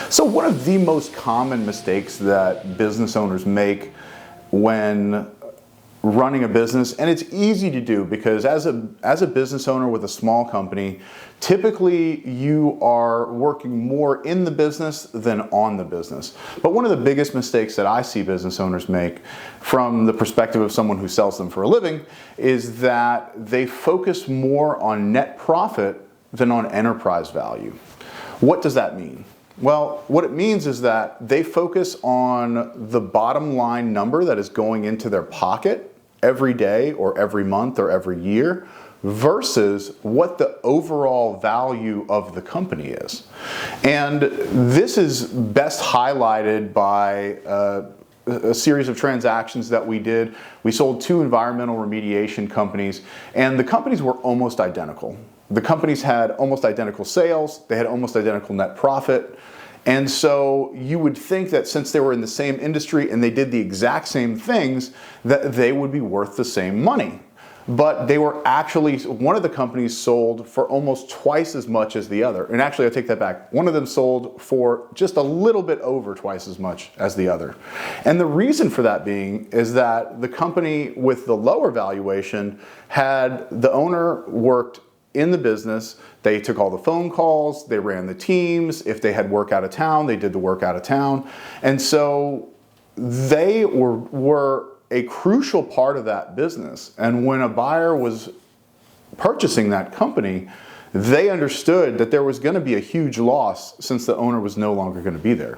So one of the most common mistakes that business owners make when running a business, and it's easy to do because as a business owner with a small company, typically you are working more in the business than on the business. But one of the biggest mistakes that I see business owners make from the perspective of someone who sells them for a living is that they focus more on net profit than on enterprise value. What does that mean? Well, what it means is that they focus on the bottom line number that is going into their pocket every day or every month or every year versus what the overall value of the company is. And this is best highlighted by a series of transactions that we did. We sold 2 environmental remediation companies, and the companies were almost identical. The companies had almost identical sales, they had almost identical net profit, and so you would think that since they were in the same industry and they did the exact same things, that they would be worth the same money. But they were actually, one of the companies sold for almost twice as much as the other. And actually, I take that back. One of them sold for just a little bit over twice as much as the other. And the reason for that being is that the company with the lower valuation had the owner worked in the business, they took all the phone calls, they ran the teams. If they had work out of town, they did the work out of town. And so they were a crucial part of that business. And when a buyer was purchasing that company, they understood that there was going to be a huge loss since the owner was no longer going to be there.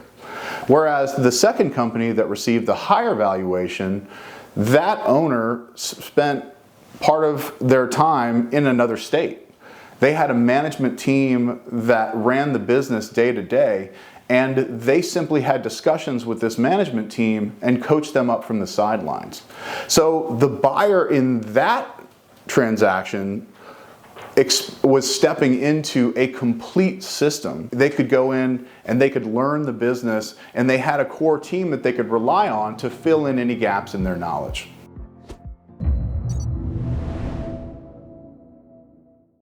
Whereas the second company that received the higher valuation, that owner spent part of their time in another state. They had a management team that ran the business day to day, and they simply had discussions with this management team and coached them up from the sidelines. So the buyer in that transaction was stepping into a complete system. They could go in and they could learn the business, and they had a core team that they could rely on to fill in any gaps in their knowledge.